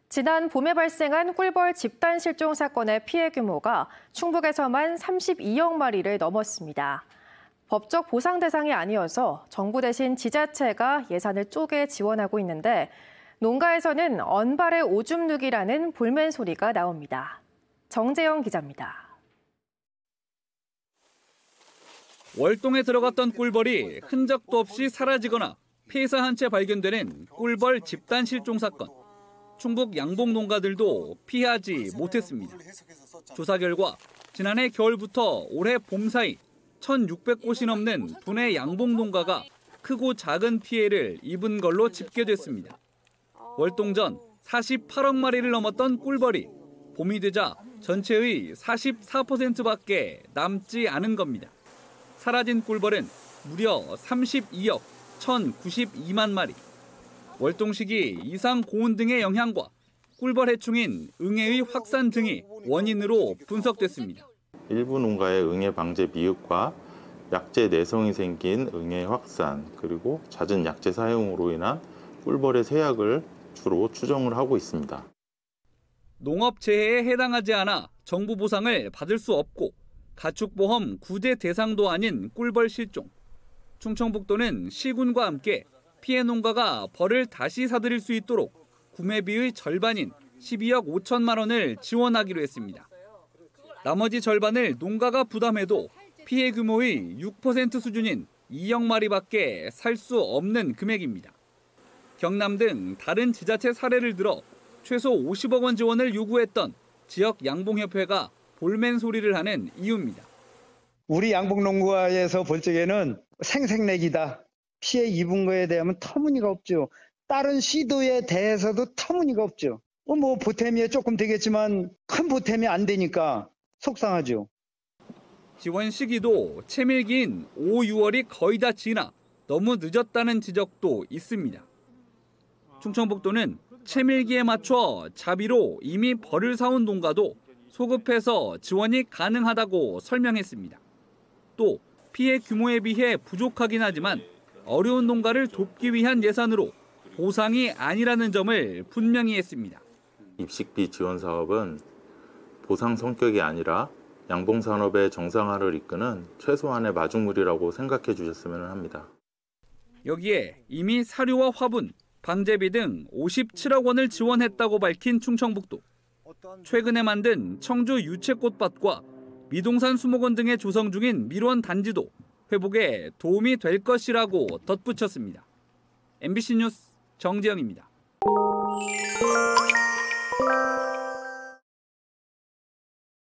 지난 봄에 발생한 꿀벌 집단 실종 사건의 피해 규모가 충북에서만 32억 마리를 넘었습니다. 법적 보상 대상이 아니어서 정부 대신 지자체가 예산을 쪼개 지원하고 있는데 농가에서는 언발의 오줌 누기라는 볼멘 소리가 나옵니다. 정재영 기자입니다. 월동에 들어갔던 꿀벌이 흔적도 없이 사라지거나 폐사한 채 발견되는 꿀벌 집단 실종 사건. 충북 양봉 농가들도 피하지 못했습니다. 조사 결과 지난해 겨울부터 올해 봄 사이 1,600곳이 넘는 분해 양봉 농가가 크고 작은 피해를 입은 걸로 집계됐습니다. 월동 전 48억 마리를 넘었던 꿀벌이 봄이 되자 전체의 44%밖에 남지 않은 겁니다. 사라진 꿀벌은 무려 32억 1,092만 마리. 월동 시기 이상 고온 등의 영향과 꿀벌 해충인 응애의 확산 등이 원인으로 분석됐습니다. 일부 농가의 응애 방제 미흡과 약재 내성이 생긴 응애 확산, 그리고 잦은 약재 사용으로 인한 꿀벌의 세약을 주로 추정을 하고 있습니다. 농업재해에 해당하지 않아 정부 보상을 받을 수 없고 가축보험 구제 대상도 아닌 꿀벌 실종. 충청북도는 시군과 함께 피해 농가가 벌을 다시 사들일 수 있도록 구매비의 절반인 12억 5천만 원을 지원하기로 했습니다. 나머지 절반을 농가가 부담해도 피해 규모의 6% 수준인 2억 마리밖에 살 수 없는 금액입니다. 경남 등 다른 지자체 사례를 들어 최소 50억 원 지원을 요구했던 지역 양봉협회가 볼멘 소리를 하는 이유입니다. 우리 양봉농가에서 볼 적에는 생색내기다. 피해 입은 거에 대하면 터무니가 없죠. 다른 시도에 대해서도 터무니가 없죠. 뭐 보탬이 조금 되겠지만 큰 보탬이 안 되니까 속상하죠. 지원 시기도 채밀기인 5, 6월이 거의 다 지나 너무 늦었다는 지적도 있습니다. 충청북도는 채밀기에 맞춰 자비로 이미 벌을 사온 농가도 소급해서 지원이 가능하다고 설명했습니다. 또 피해 규모에 비해 부족하긴 하지만 어려운 농가를 돕기 위한 예산으로 보상이 아니라는 점을 분명히 했습니다. 입식비 지원 사업은 보상 성격이 아니라 양봉산업의 정상화를 이끄는 최소한의 마중물이라고 생각해 주셨으면 합니다. 여기에 이미 사료와 화분, 방제비 등 57억 원을 지원했다고 밝힌 충청북도. 최근에 만든 청주 유채꽃밭과 미동산 수목원 등의 조성 중인 밀원 단지도 회복에 도움이 될 것이라고 덧붙였습니다. MBC 뉴스 정재영입니다.